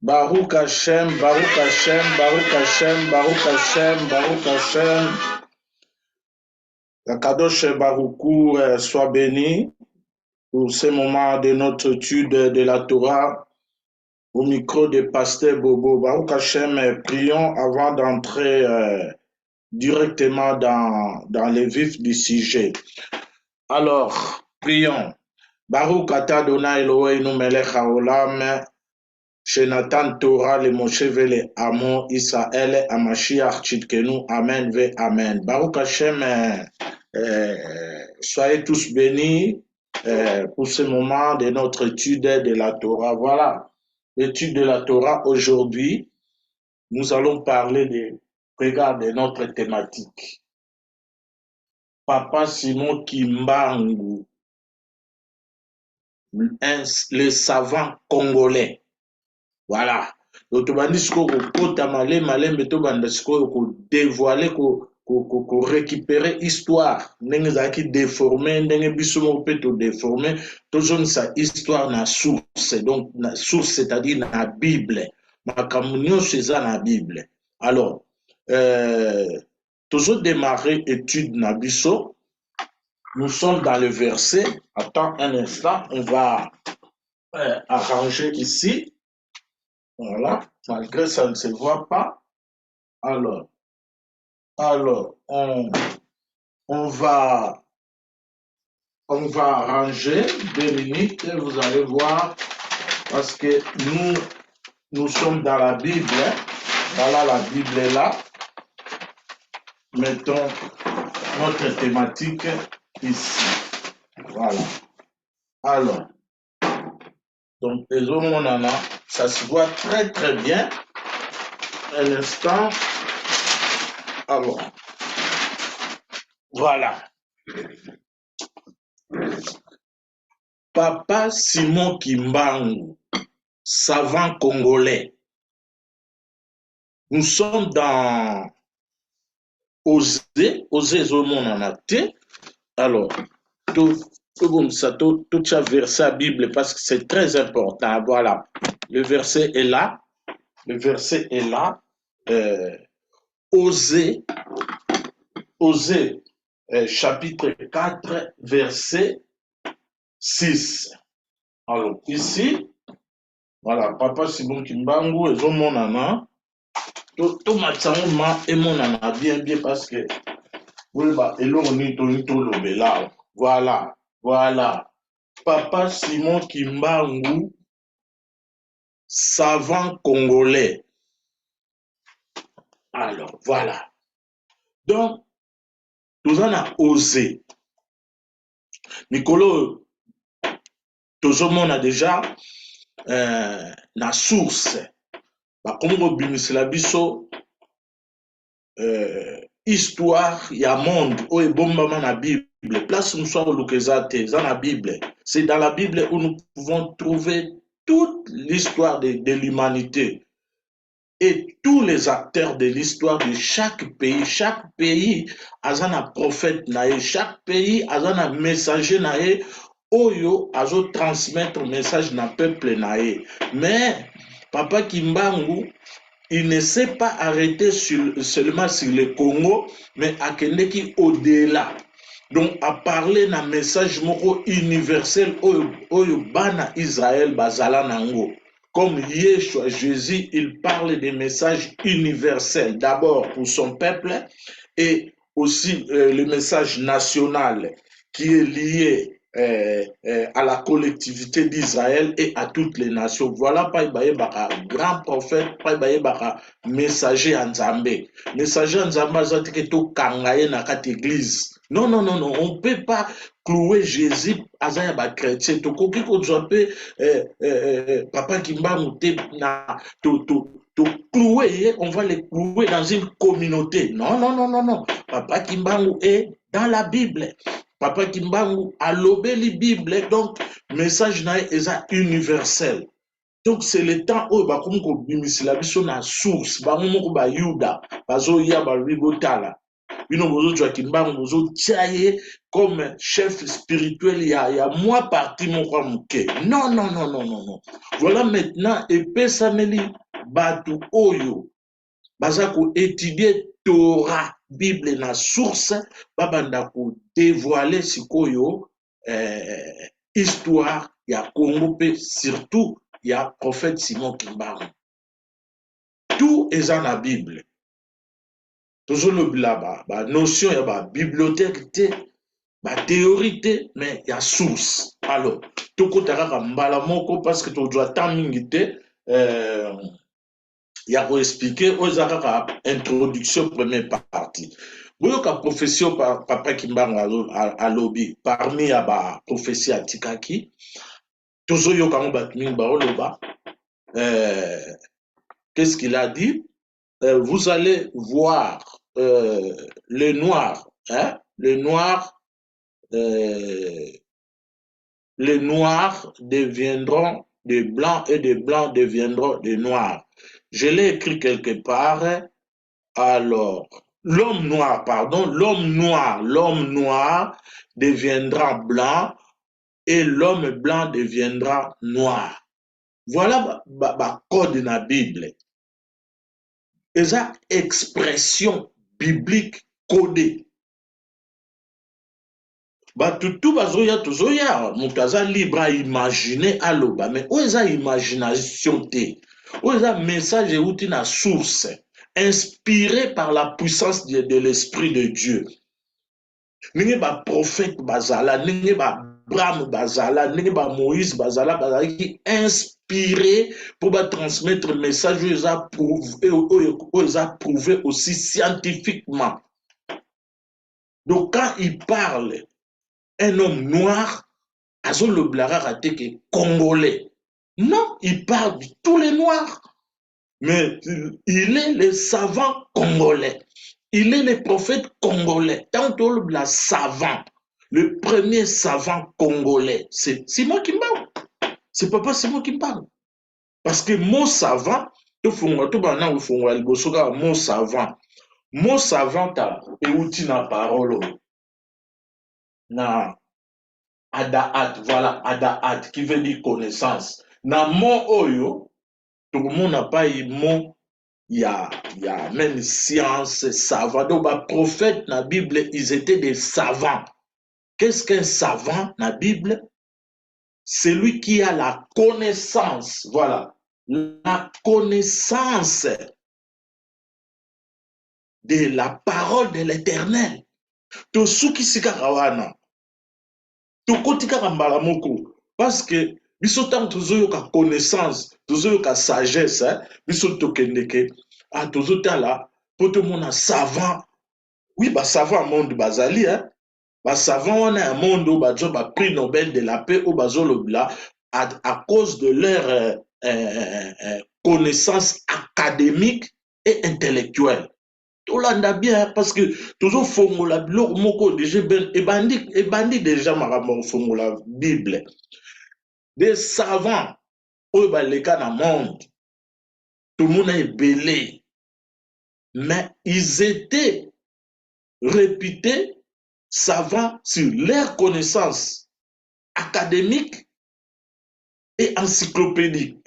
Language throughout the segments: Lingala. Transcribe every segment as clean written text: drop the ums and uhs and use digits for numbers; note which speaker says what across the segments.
Speaker 1: Baruch Hashem, Baruch Hashem, Baruch Hashem, Baruch Hashem, Baruch Hashem. Kadosh Baruchou soit béni pour ce moment de notre étude de la Torah au micro de Pasteur Bobo. Baruch Hashem, prions avant d'entrer directement dans le vif du sujet. Alors, prions. Baruch Ata Adonai Eloheinu melech haolam, Shenatan Torah le Moshe vele Amo Israël Amashiach Tzidkenu, Amen ve Amen. Baruch Hashem, soyez tous bénis pour ce moment de notre étude de la Torah. Voilà, l'étude de la Torah aujourd'hui, nous allons parler de notre thématique. Papa Simon Kimbangu, le savant congolais. Voilà. Donc, on dit que dévoiler, récupérer histoire. N'engezaki déformé, n'engebisomo peut déformer. Toujours sa histoire na source. Donc, na source, c'est-à-dire na Bible. Makamunyo c'est na Bible. Alors, toujours démarrer étude na biso. Nous sommes dans le verset. Attends un instant, on va arranger ici. Voilà, malgré ça ne se voit pas. Alors on va arranger 2 minutes et vous allez voir, parce que nous sommes dans la Bible. Voilà, la Bible est là. Mettons notre thématique ici. Voilà. Alors, donc, les hommes, on en a. Ça se voit très très bien. Un instant. Alors, voilà. Papa Simon Kimbangu, savant congolais. Nous sommes dans Osée Zomon en acte. Alors, tout ça, tout verset à Bible, parce que c'est très important. Voilà. Le verset est là. Le verset est là. Osée, chapitre 4, verset 6. Alors, ici, voilà, Papa Simon Kimbangu, et mon nana, tout matama et mon nana, bien, parce que, voilà. Papa Simon Kimbangu, savant congolais. Alors, voilà. Donc, nous en avons osé. Nicolo, tout le monde a déjà la source. Comme on dit, la biso, histoire, il y a monde, où est bon maman la Bible. Place nous sommes au dans la Bible. C'est dans la Bible où nous pouvons trouver toute l'histoire de l'humanité. Et tous les acteurs de l'histoire de chaque pays a un prophète naé, chaque pays a un messager naé, oyo a transmettre message na peuple naé. Mais Papa Kimbangu, il ne s'est pas arrêté seulement sur le Congo, mais à Kendeki au-delà. Donc à parler d'un message moko universel oyo bana Israël bazala nango. Comme Yeshua, Jésus, il parle des messages universels, d'abord pour son peuple, et aussi le message national qui est lié à la collectivité d'Israël et à toutes les nations. Voilà, Païbaye Baka, grand prophète, Païbaye Baka, messager en Zambé. Messager en Zambé, c'est tout kangaye na kat église. Non, on ne peut pas clouer Jésus à un chrétien. Papa Kimbangu na clouer, on va les clouer dans une communauté. Non. Papa Kimbangu est dans la Bible. Papa Kimbangu a lobé la Bible, donc message est universel. Donc c'est le temps où comme ko bimisila biso na source ba mo ko ba yuda bazo ya ba ribotala. bino bozozwa kimbangu bozotia ye comme chef spirituel ya mwa parti moko moke. Non, non, non, non, non, non. Voilà maintenant epesameli bato oyo baza ko étudier Torah Bible na source babanda ko dévoiler sikoyo histoire ya Congo pe surtout ya prophète Simon Kimbangu. Tout est dans la Bible. Toujours le blabla, la notion ya ba bibliothèque te, ba théorie te, mais ya source. Alors, toko taka mbala moko parce que tu dois tant mingi te ya ko expliquer aux kaka introduction première partie. Boyo ka profession par papa Kimbangu à lobby parmi ya ba prophétie atikaki. Toujours yo kango ba mingi ba oloba. Qu'est-ce qu'il a dit? Vous allez voir les noirs, hein? Les noirs deviendront des blancs et des blancs deviendront des noirs. Je l'ai écrit quelque part. Alors, l'homme noir deviendra blanc et l'homme blanc deviendra noir. Voilà le code de la Bible. Eza expression biblique codée. Tout bazoya tozoya moutaza libre à imaginer aloba mais où eza imagination te. Où eza message outi na source inspiré par la puissance de l'esprit de Dieu. Ninge ba prophète bazala, ninge ba Abraham bazala, ninge ba Moïse bazala qui inspiré pour transmettre le message où ils ont prouvé aussi scientifiquement. Donc quand il parle un homme noir, azo le blara raté que congolais. Non, il parle de tous les noirs. Mais il est le savant congolais. Il est le prophète congolais. Tant que le savant, le premier savant congolais, c'est moi qui parle. C'est papa Simon qui parle. Parce que mon savant, mon savant, mon savant et outil na parole. Na adaat, voilà, adaat, qui veut dire connaissance. Na mon oyo, tout le monde n'a pas eu mot. Il y a même science, savant. Donc, les prophètes dans la Bible, ils étaient des savants. Qu'est-ce qu'un savant dans la Bible? C'est lui qui a la connaissance, voilà, la connaissance de la parole de l'Éternel. To suki sika kawana. To kotika kambala moko. Parce que, biso tant tozo ka connaissance, tozo ka sagesse, biso to kendeke. Ah, tozo là, pour tout le monde savant. Oui, bah savant monde bazali, hein. Bah savant on a un monde où bah prix Nobel de la paix au bazolo bla à cause de leur connaissance académique et intellectuelle. Tout là bien parce que toujours fongola blok moko déjà ben et bandit déjà maramon fongola Bible. Des savants au bah les cas dans le monde. Tout le monde est belé. Mais ils étaient réputés savants sur leurs connaissances académiques et encyclopédiques.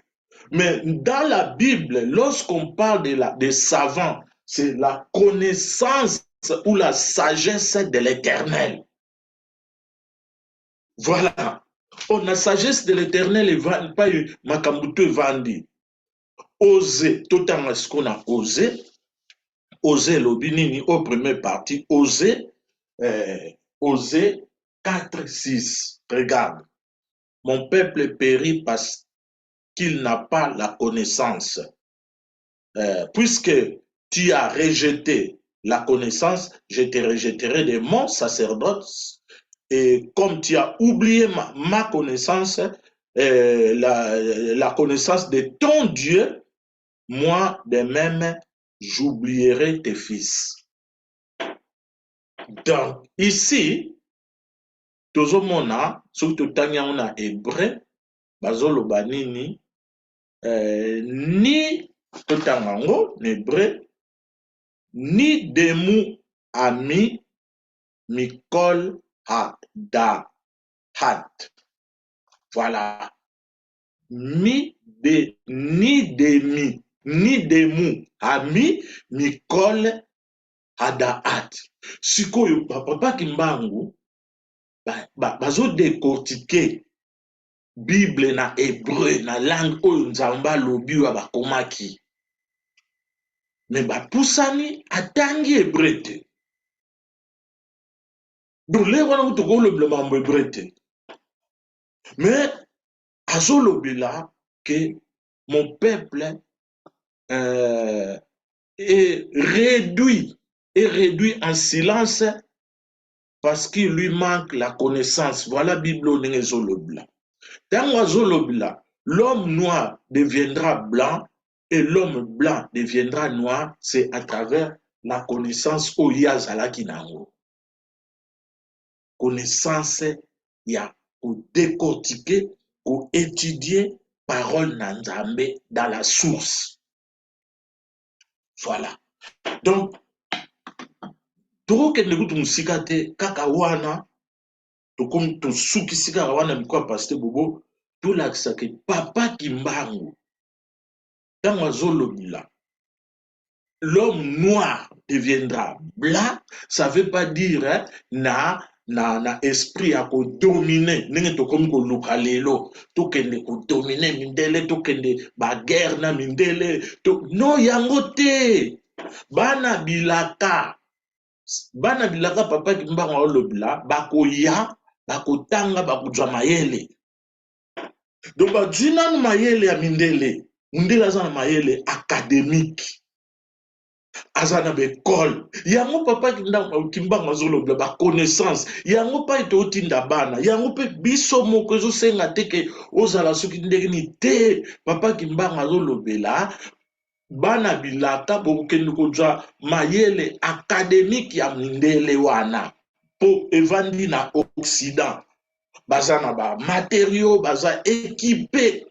Speaker 1: Mais dans la Bible, lorsqu'on parle des savants, c'est la connaissance ou la sagesse de l'Éternel. Voilà. On a sagesse de l'Éternel et pas makambuto vandi. Oser, tout en ce qu'on a osé. Oser l'obinini au premier parti, oser 4:6. Regarde, mon peuple périt parce qu'il n'a pas la connaissance. Puisque tu as rejeté la connaissance, je te rejetterai de mon sacerdoce. Et comme tu as oublié ma connaissance, la connaissance de ton Dieu, moi de même, j'oublierai tes fils. Donc, ici, tozomona, surtout tanya on a hébreu, bazolo banini, ni totangango, hébreu, ni demu Ami Mikol Hadahat. Voilà. Ni demu. Ami Mikol Hadahat. Sikoyo papa Kimbangu bazo décortiquer Bible na hébreu na langue oyo nzamba lobi wa bakomaki. Mais bapusani atangi hébreu te. Donc les wana utoko le mambo hébreu te. Mais azolobela que mon peuple est réduit en silence parce qu'il lui manque la connaissance. Voilà Bible Zolobla. Dans Zolobla, l'homme noir deviendra blanc et l'homme blanc deviendra noir, c'est à travers la connaissance Oyazala Kinango. Connaissance, il y a pour décortiquer, pour étudier parole Nanzambe dans la source. Voilà. Donc, toko kende kutu musika te kaka wana tokomi tosukisi kaka wana mikwa paste bobo tolakisa ke papa Kimbangu ntango azolobila l'homme noir deviendra blanc, ça veut pas dire hein, na esprit à dominer ndenge tokomi koluka lelo tokende kodomine mindele tokende baguerre na mindele no yango te bana bilaka papa Kimbangu olobila bakoya bakotanga bakuzwa mayele donc bazwi nanu mayele ya mindele aza na mayele académique aza na baekole yango papa Kimbangu azolobila baconnaissance yango mpa ete otinda bana yango mpe biso moko ezosenga te ke ozala soki ndenge nini te papa Kimbangu azolobela bana bilaka bokokende kozwa mayele académique ya mindele wana po evandi na Occident baza na ba matériaux baza équipé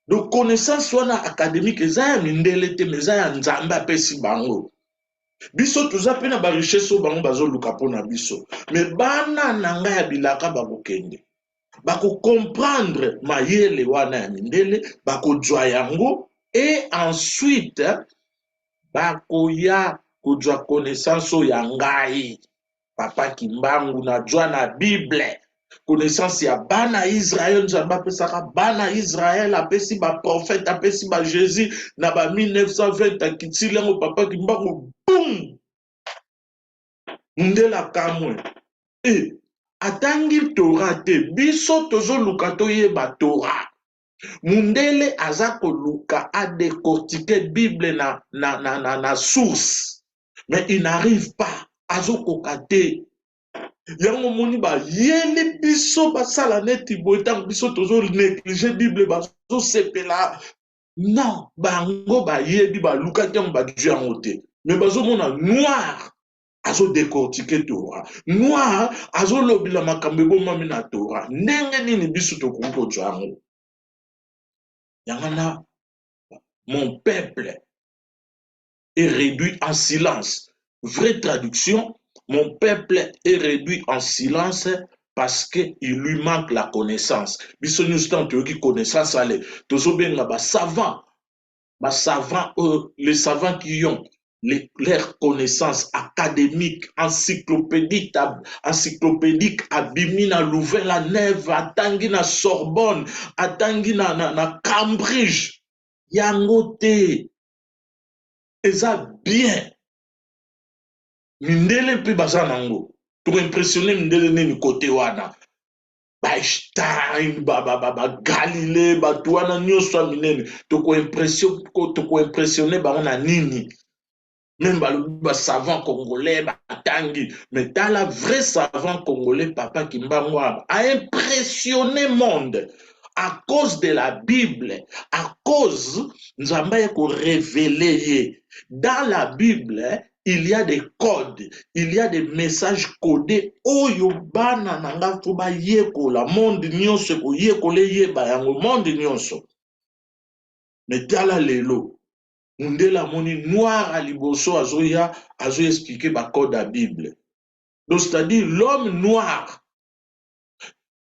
Speaker 1: donc connaissance wana académique eza ya mindele te mais eza ya nzambe apesi bango biso toza mpe na barichesse oyo bango bazoluka mpona biso mais bana na ngai ya bilaka bakokende bakocomprendre mayele wana ya mindele bakozwa yango et ensuite bakoya kozwa connaissance oyo ya ngai papa Kimbangu najwa na Bible connaissance ya bana Israël nzambe apesaka bana Israël apesi baprophète apesi ba Jésus na ba 1920 akitili yango papa Kimbangu boum ndela kamwe atangi Torah te biso tozoluka toyeba Torah mundele aza koluka a décortiquer Bible na source mais il n'arrive pas azokoka te yango moni bayeli biso basala neti boye ntango biso tozo néglige Bible bazosepela non bango bayebi balukaki yango bazwi yango te mais bazomona noir azodécortiquer Torah noir azolobela makambo ebomami na Torah ndenge nini biso tokoki kozwa yango yango na mon peuple est réduit en silence. Vraie traduction, mon peuple est réduit en silence parce qu'il lui manque la connaissance. Biso nous tant qui connaissance allez, tozobenga ba savants, les savants qui ont leurs connaissances académiques, encyclopédiques, abimi na Louvain-la-Neuve, atangi na Sorbonne, atangi na Cambridge, yango te. Eza bien mindele mpe baza nango tokoimpressionne mindele nini kote wana Einstein Galilée bato wana nyonso ya minene tokoimpressionne bango na nini même balobi basavant congolais batangi mais tala vrai savant congolais papa Kimbangu a impressionné monde à cause de la Bible, à cause, nous avons révélé, dans la Bible, il y a des codes, il y a des messages codés. Oh, yobana nanga fuba yeko la monde nyonso ko yeko le yeba yango monde nyonso. Mais tala lelo, Mundela moni noir à liboso azoya azo expliquer ba code à Bible. Donc c'est-à-dire l'homme noir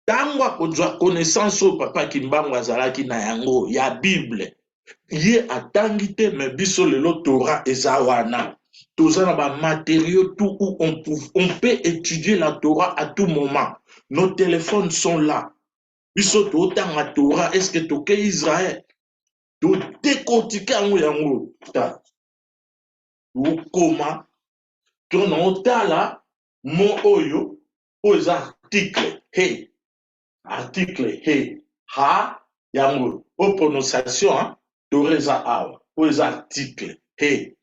Speaker 1: tango akozwa connaissance au papa Kimbangu azalaki na yango ya Bible. Ye atangi te mais biso lelo Torah eza wana. Toza na ba matériaux tout où on peut étudier la Torah à tout moment. Nos téléphones sont là. Biso to tanga Torah est-ce que toke Israël to décortiquer yango ta. Ukoma to na tala mo oyo aux articles hey article hey ha yango au prononciation hein toreza awa aux articles hey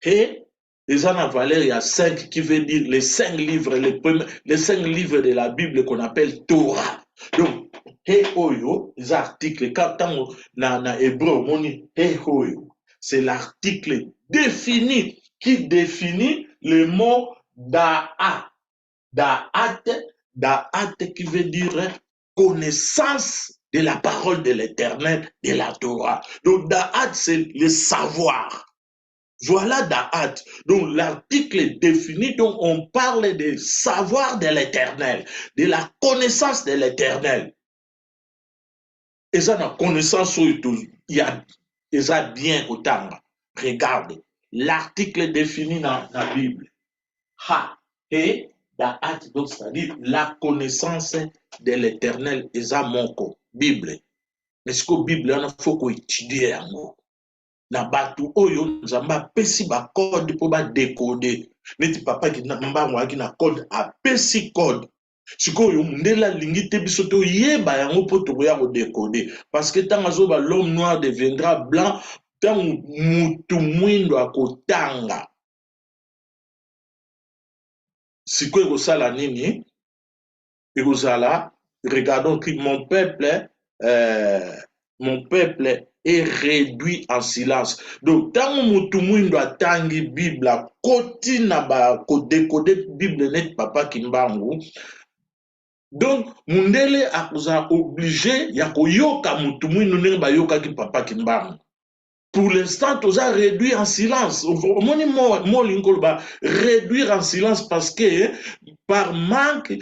Speaker 1: hey les en a valeur il y a 5 qui veut dire les 5 livres les 5 livres de la Bible qu'on appelle Torah. Donc hey oyo les articles quand na hébreu moni hey oyo c'est l'article défini qui définit le mot da'a. Da'at qui veut dire connaissance de la parole de l'Éternel, de la Torah. Donc da'at c'est le savoir. Voilà da'at. Donc l'article défini, donc on parle de savoir de l'Éternel, de la connaissance de l'Éternel. Et ça, la connaissance, il y a bien autant. Regarde, l'article défini dans la Bible. Ha, et da'at, donc c'est-à-dire la connaissance de l'Éternel, eza moko, Bible. Mais ce que Bible, il faut qu'on étudie yango. Na batu oyo nzamba apesi ba code pour ba décoder. Neti papa ki na mbango aki na code apesi code. Sikoyo mundela lingi te biso to yeba yango po to ya ko décoder parce que tant azo ba l'homme noir deviendra blanc tant mutu mwindo akotanga. Sikoyo ko sala nini? Ekozala regardons que mon peuple est réduit en silence. Donc, tant que mutu atangi Bible, koti na ba ko décoder Bible net papa Kimbangu. Donc, mundele akoza obligé ya koyoka mutu mwindo ne ba yoka ki papa Kimbangu. Pour l'instant, tous a réduit en silence. Moni mo lingol ba réduire en silence parce que par manque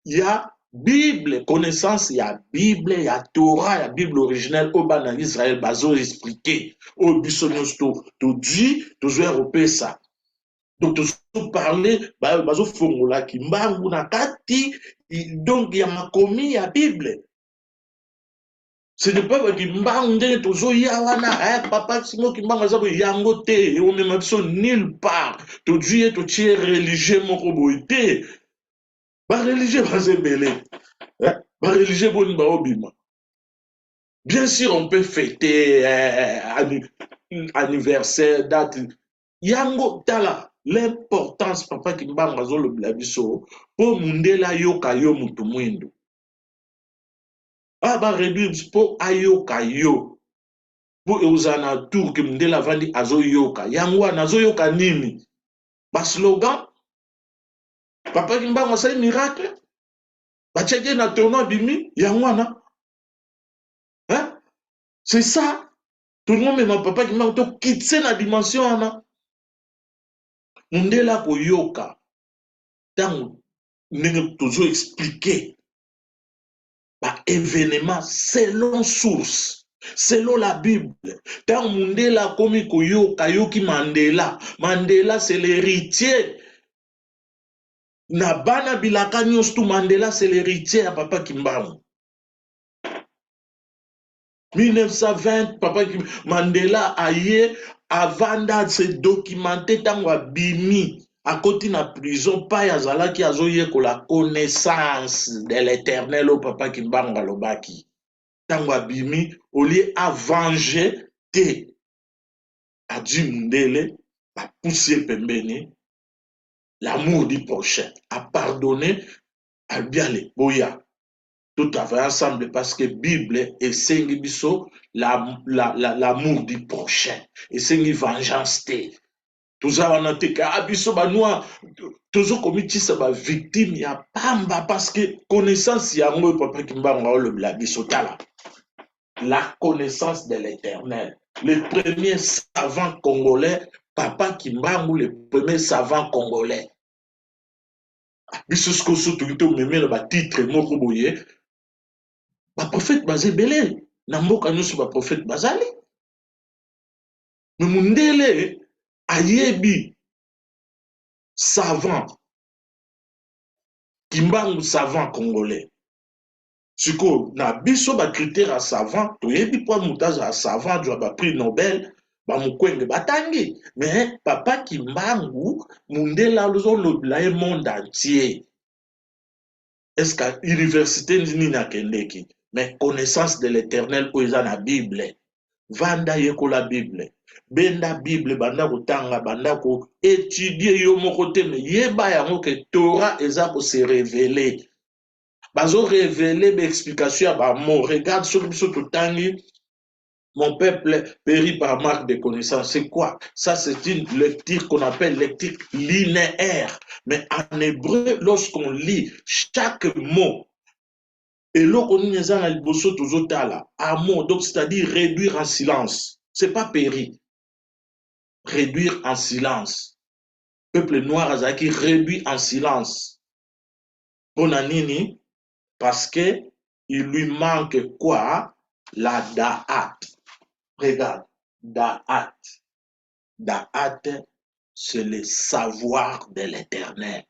Speaker 1: il y a Bible, connaissance, il y a Bible, il y a Torah, il y a Bible originelle, au bas en Israël, bazo expliqué, au bisognos to dit, toujours européen ça. Donc, toujours parler, bazo formula ki mbangu na kati, donc il y a ma commis, il y a Bible. Ce n'est pas que mbangu, toujours ya wana, papa, simo ki mbangu, zabo yango te, et on même nulle part. To dit, to tiers religieux, mon roboité. Ba religieux bazembele, ba religieux boni ba obima. Bien sûr, on peut fêter anniversaire, date. Yango tala l'importance papa Kimbanga zo le blabiso po mundela yoka yo mutu mwindo. Ah ba réduire po ayoka yo. Po euzana tour ke mundela vandi azo yoka. Yango anazo yoka nini? Ba slogan papa Kimbanga c'est un miracle. Bachege na tournoi bimi yangwana. Hein? C'est ça. Tout le monde me papa Kimbanga to quitter la dimension ana. Mundela ko yoka. Tant nous toujours expliquer par événement selon source. Selon la Bible, tant Mundela komi ko yoka yoki Mandela. Mandela c'est l'héritier. Na bana bilaka nyos tout Mandela c'est l'héritier à papa Kimbangu. 1920 papa Mandela aye avant de se documenter tango abimi à côté na prison pa yazala ki azoye ko la connaissance de l'Éternel au papa Kimbangu lobaki tango abimi au lieu à venger te a dit Mundele a poussé pembeni l'amour du prochain a pardonné à bien les boya. Tout travailler ensemble parce que Bible et sengi biso l'amour du prochain et sengi vengeance te. Tout ça on a été abiso banoi toujours comme ça ba victime ya pamba parce que connaissance ya ngo papa Kimbanga le biso tala la connaissance de l'Éternel le premier savant congolais, Papa Kimbangu, le premier savant congolais. Biso siko so toki memela ba titre moko boye, ba prophète bazebele, na mboka nyonso ba prophète bazali. Mais mundele ayebi savant, Kimbangu savant congolais. Siko na biso ba critère à savant, toyebi po mutaza savant jwa ba prix Nobel, ba mukwenge batangi. Mais Papa Kimbangu mundela lozo lobila e monde entier. Est-ce que l'université nini na kendeki? Mais connaissance de l'éternel ou eza na Bible. Vanda yeko la Bible. Benda Bible banda kotanga banda ko étudier yo moko te mais yeba yango ke Torah eza ko se révéler. Bazo révéler l'explication à ba mot. Regarde ce que biso totangi. Mon peuple périt par manque de connaissance. C'est quoi? Ça, c'est une lecture qu'on appelle lecture linéaire. Mais en hébreu, lorsqu'on lit chaque mot, et l'on est dans le bosso tozotala, à mot, donc c'est-à-dire réduire en silence. C'est pas périr. Réduire en silence. Peuple noir azaki réduit en silence. Bonanini, parce que il lui manque quoi? La da'at. Regarde, da'at. Da'at, c'est le savoir de l'éternel.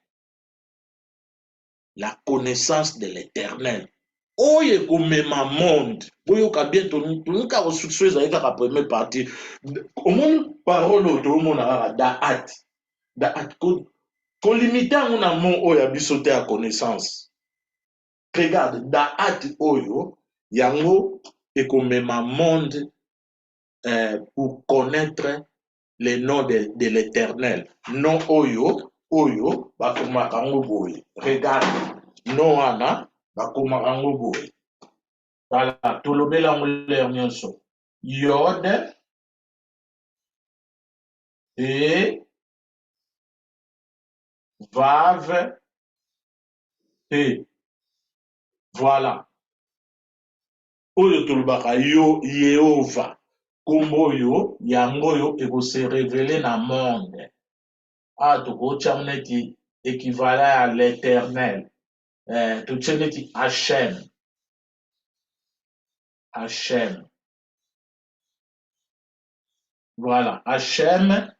Speaker 1: La connaissance de l'éternel. Oye komema monde. Boyo ka bien tonu ka restriction ezali kaka première partie. Au monde parole au monde a da'at. Da'at ko limiter on a mon oya bisote à connaissance. Regarde da'at oyo yango et komema monde pour connaître les noms de l'éternel. Non oyo, oyo, bakumakango boye. Regarde, non ana, bakumakango boye. Voilà, tolobela ngoleur nyonso. Yod, et, vav, et. Voilà. Oyo tolobaka yo, Yehova. Kombo yo, yango yo, eko se révéler na monde. Ah, toko chamneti équivalent à l'éternel. Tu chamneti Hachem. Hachem. Voilà. Hachem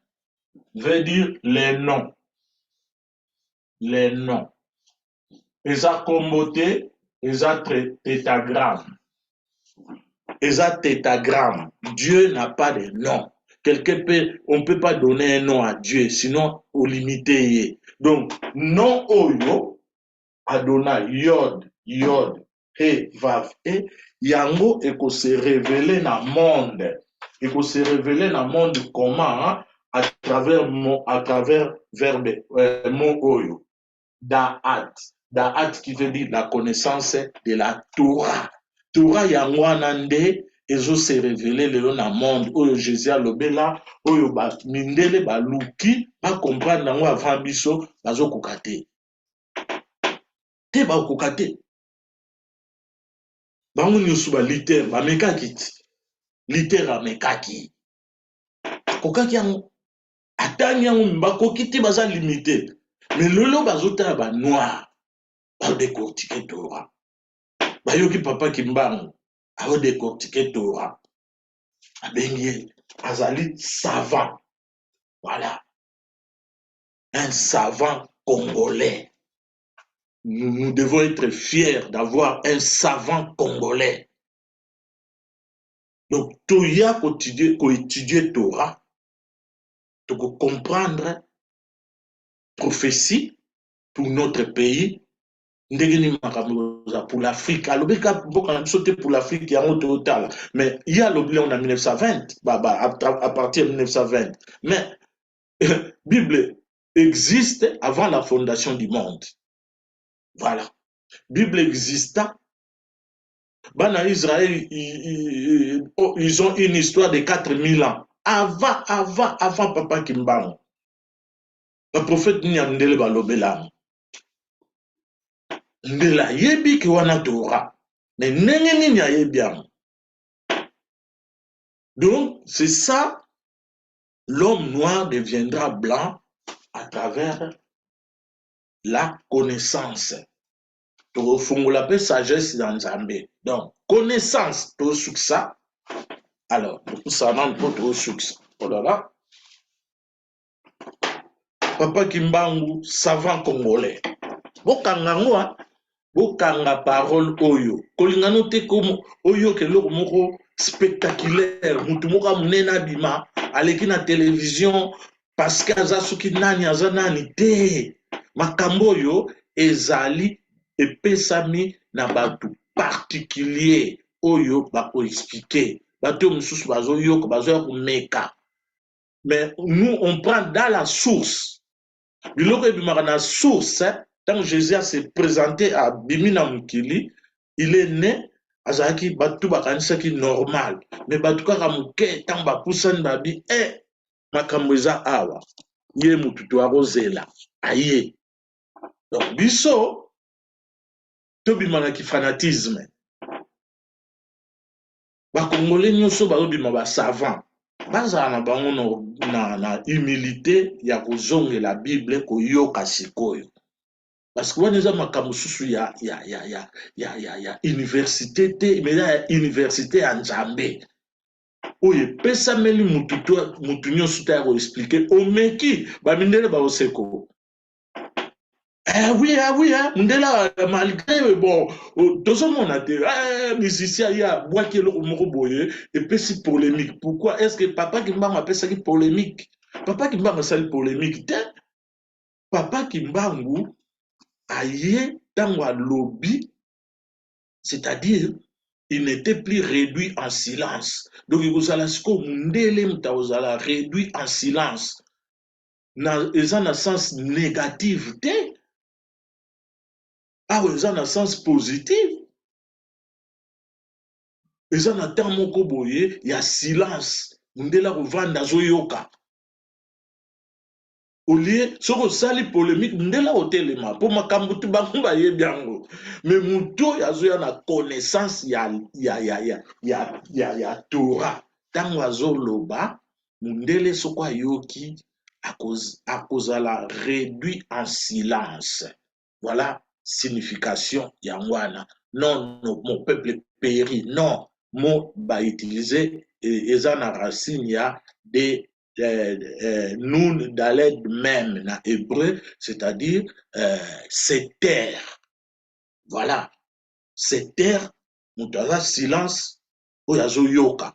Speaker 1: veut dire les noms. Les noms. Eza comboté, eza tétagramme. Eza tétagramme. Dieu n'a pas de nom. On ne peut pas donner un nom à Dieu, sinon au limité. Donc, nom oyo, Adonai, Yod, Yod, He, Vav, E, Yango, et qu'on se révéler dans le monde. Et qu'on se révéler dans le monde comment, hein, à travers verbe, mon oyo. Da'at. Da'at qui veut dire la connaissance de la Torah. Torah yango anande, ezo se révéler le dans le monde. Oyo Jésus a lobela, oyo ba mindele ba luki, ba comprendre nango avant biso, bazo kokate. Te ba kokate. Bango nyosu ba liter, ba mekaki ti. Liter a mekaki. Kokaki yango. Atani yango mbakoki te baza limité. Mais lolo bazota ba noir. Ba décortiquer Torah. Bayoki Papa Kimbangu. A décortiquer Torah. Abengi azali savant. Voilà. Un savant congolais. Nous devons être fiers d'avoir un savant congolais. Donc, Toya étudier Torah, tu peux comprendre prophétie pour notre pays, pour l'Afrique. Pour l'Afrique, il y a un total. Mais il y a l'oublié en 1920, à partir de 1920. Mais la Bible existe avant la fondation du monde. Voilà. Bible exista. Bana Israël, ils ont une histoire de 4000 ans. Avant Papa Kimbangu. Le prophète Nyamdele Balobela. Ndela yebi ki wana Torah. Mais nenge nini ayebi yango. Donc, c'est ça, l'homme noir deviendra blanc à travers la connaissance. Tofungola pe sagesse dans Nzambe. Donc, connaissance, to ça. Alors, ça n'a pas trop succès. Oh là là. Papa Kimbangu, savant congolais. Bokangango, hein? Bokanga parole oyo. Kolingano te comme oyo ke loko moko spectaculaire. Mutu moka munena bima. Aleki na télévision. Parce que aza suki nani aza nani te. Makambo oyo ezali epesami na batu particulier oyo bako expliquer. Batu mususu bazo yoko bazo ya kumeka. Mais nous on prend dans la source. Biloko ebimaka na source, tant Jésus s'est présenté à Bimina Mukili, il est né azalaki batu bakanisaki normal, mais batu kaka muke tant bapusani babi makambo eza awa ye mutu to akozela aye. Donc biso tobimanaki fanatisme, bakongole nyonso bazobima basavant bazala na bango na humilité ya kozongela Bible koyoka sikoyo. Parce que wana eza makambo susu ya université te, mais ya université ya Nzambe oyo epesameli mutu nyonso te ya koexplike omeki bamindele baoseko. Oui, mundela malgré bon tozomona te musicien ya bwaki eloko moko boye epesi polémique. Pourquoi est-ce que Papa Kimbangu apesaki polémique? Papa Kimbangu asali polémique te. Papa Kimbangu aye tango alobi, c'est-à-dire il n'était plus réduit en silence. Donc il vous a siko mundele mutawozala réduit en silence. Eza na sens négatif te. Ah oui, eza na sens positif. Eza na temps moko boye ya silence. Mundela kovanda azoyoka. Au lieu soko sali polémique mundela otelema po makambo tu bango bayebi yango, mais mutu azoya na connaissance ya Torah tango azoloba mundele soko ayoki akozala réduit en silence. Voilà signification yangwana. Non, mon peuple périt. Non, mot ba utiliser eza na racine ya de Noun Daled même en hébreu, c'est-à-dire c'est terre. Voilà, c'est terre, mutaza silence, oyazo yoka.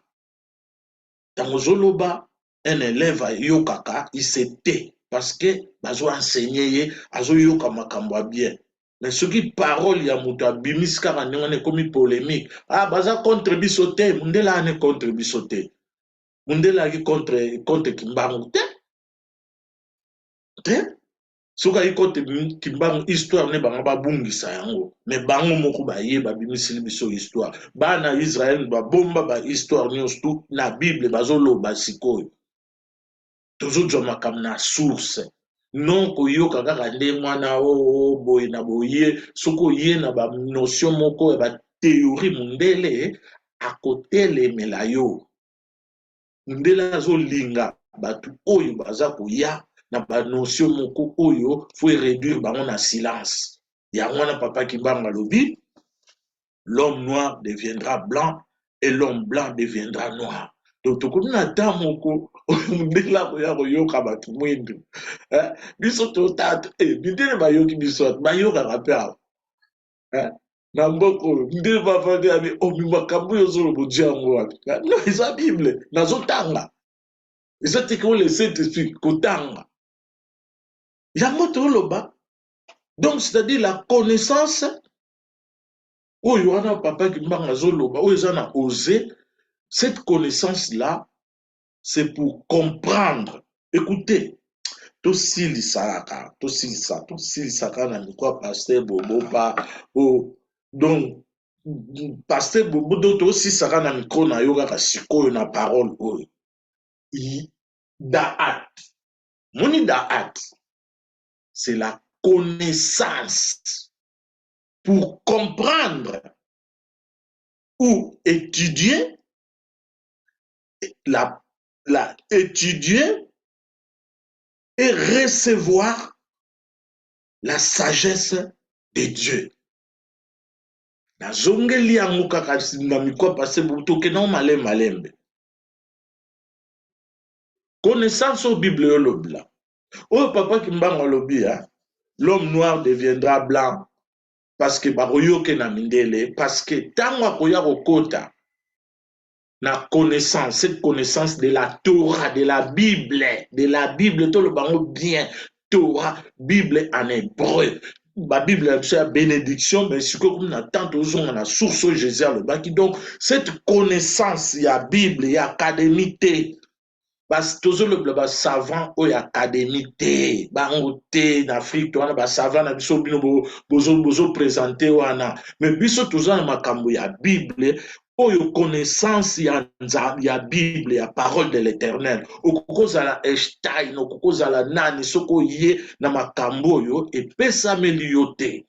Speaker 1: Tamozoloba, un élève a yokaka, il se tait, parce que bazo enseigner, azo yoka makamba bien. Mais ce qui parole ya muta bimiska kanengane komi polémique. Ah, baza contre bisote, mundela ane contre bisote. Mundela ki contre Kimbangu te soka yi kote Kimbangu histoire ne banga babungisa yango, mais bango moko baye babimisili biso histoire. Bana Israël babomba ba histoire nyonso na Bible bazoloba sikoyo tozozwa makambo na source, non koyoka kaka nde mwana boye na boye soki oye na banotion moko ya bathéorie mundele akotelemela yo. Mundele azolinga batu oyo baza koya na banotion moko oyo faut réduire bango na silence. Yango na Papa Kimbangu alobi l'homme noir deviendra blanc et l'homme blanc deviendra noir. Donc tokomi na temps moko mundele akoya koyoka batu mwindu biso totata mindele bayoki biso bayokaka mpe awa na mboka oyo ndele bafandi abi makambo oyo ozoloba odi yango wapi? No, eza Bible nazotanga, eza teke o le Saint-Esprit kotanga yango toloba. Donc c'est-à-dire la connaissance oyo wana Papa Kimbangu azoloba oyo eza na osé, cette connaissance là c'est pour comprendre. Écoutez, tosilisaka na mikwa Pasteur Bobo pa donc Pasteur Bobo do tosilisaka na mikro na yo kaka sikoyo na parole oyo Da'at. Moni Da'at, c'est la connaissance pour comprendre ou étudier la étudier et recevoir la sagesse de Dieu. Nazongeli yango kaka na mikwa passé butoke na malembe. Connaissance au Bible olobla. Oh papa Kimbangu alobi, l'homme noir deviendra blanc parce que baroyoke na mindele, parce que tango akoya kokota na connaissance, cette connaissance de la Torah, de la Bible, tout le bango bien, Torah, Bible en hébreu. La Bible, c'est la bénédiction, mais c'est comme on attend toujours la source de Jésus le baki. Donc, cette connaissance, il y a Bible, il y a académité. Parce que toujours le savant, il y a académité. Bango te, en Afrique, on a savant, na biso bino bozo présenté wana. Mais biso toujours na makambo ya Bible. Oyo connaissance ya Bible, ya parole de l'Éternel. Okukoza la Einstein, okukoza la nani, soko ye na makambo yo, epesa meliote.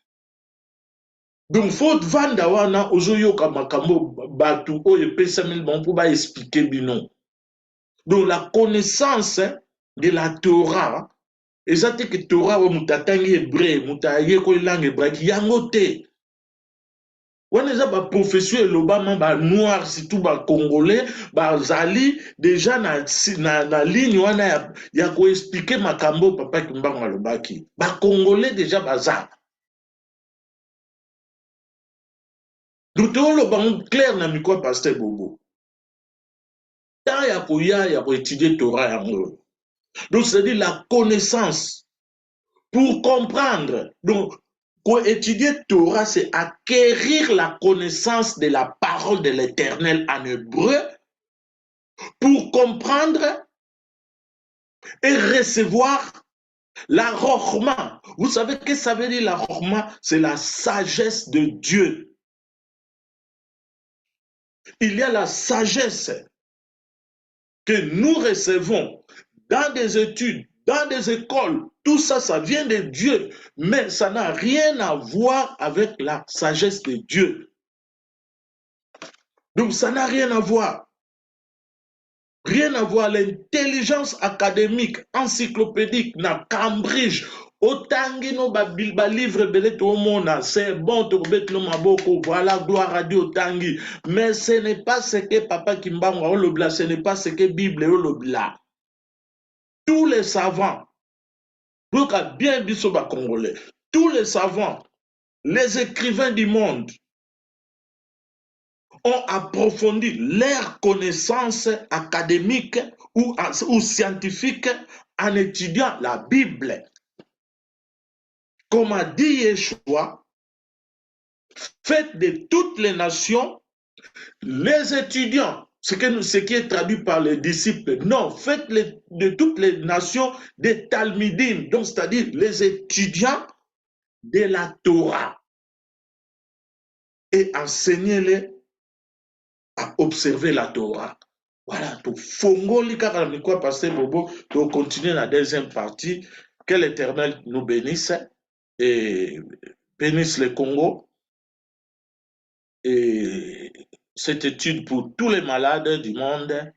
Speaker 1: Donc, faut vanda wana, ozo yoka makambo batu, oyo epesa meliote, pour ba expliquer bino. Donc, la connaissance de la Torah, et ça que Torah, mutatangi hébreu, mutaye ko langue hébraïque, yangote. On a ba profession l'Obama ba noir surtout ba congolais ba zali déjà na ligne wana ya ko expliquer makambo papa Kimbangu alobaki ba congolais déjà baza donc le bango clair na mikwa pasteur Bobo ta ya ko étudier Torah yango donc c'est-à-dire la connaissance pour comprendre donc pour étudier Torah, c'est acquérir la connaissance de la parole de l'Éternel en hébreu pour comprendre et recevoir la rochma. Vous savez ce que ça veut dire la rochma? C'est la sagesse de Dieu. Il y a la sagesse que nous recevons dans des études, dans des écoles. Tout ça, ça vient de Dieu, mais ça n'a rien à voir avec la sagesse de Dieu. Donc, ça n'a rien à voir. Rien à voir. L'intelligence académique, encyclopédique, na Cambridge, otangi no ba livre belé tout le monde, c'est bon, tu peux le maboko, voilà, gloire à Dieu, otangi. Mais ce n'est pas ce que Papa Kimbangu a le bla, ce n'est pas ce que Bible a le bla. Tous les savants, donc à bien bisoba congolais, tous les savants, les écrivains du monde ont approfondi leurs connaissances académiques ou scientifiques en étudiant la Bible. Comme a dit Yeshua, faites de toutes les nations les étudiants, ce qui est traduit par les disciples. Non, faites de toutes les nations des Talmidim, donc c'est-à-dire les étudiants de la Torah, et enseignez-les à observer la Torah. Voilà, tout fongoli kaka na quoi passer Bobo, to continuer la deuxième partie. Que l'Éternel nous bénisse et bénisse le Congo. Et cette étude pour tous les malades du monde,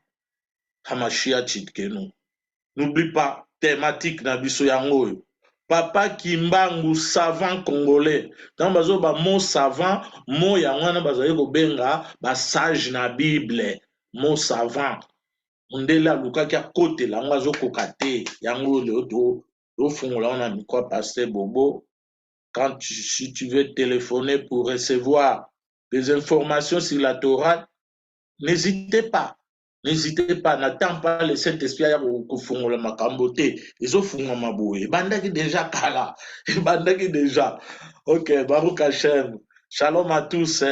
Speaker 1: Hamashia Chidkenu. N'oublie pas, thématique na biso yango. Papa Kimbangu, savant congolais. Dans bazo ba mot savant, mot yangwana bazali ko benga ba sage na Bible, mot savant. Ndela luka kia kote la ngazo kokate yango le do fungola on a mis quoi passer Bobo. Quand si tu veux téléphoner pour recevoir des informations sur la Torah, n'hésitez pas. N'hésitez pas, n'attends pas le Saint-Esprit à kufungola makambote. Ils ont fungola maboué. Bandaki déjà kala. Bandaki déjà. Ok, Baruch Hashem. Shalom à tous.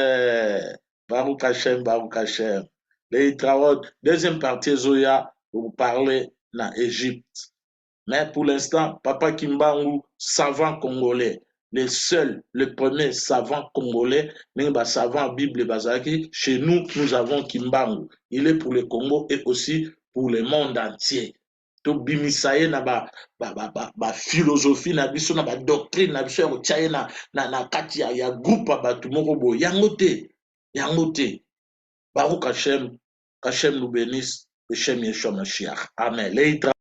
Speaker 1: Baruch Hashem, Baruch Hashem. Les travaux, deuxième partie, Zoya, vous parlez dans l'Égypte. Mais pour l'instant, Papa Kimbangu, savant congolais, le seul, le premier savant congolais, même savant Bible Bazaki, chez nous, nous avons Kimbangu. Il est pour le Congo et aussi pour le monde entier. To bimisaye na ba philosophie na biso na ba doctrine na biso ya kotiaye na kati ya groupe abatu moko boye yango te Baruch Hashem, qu'Hachem nous bénisse Beshem Yeshua Mashiach. Amen.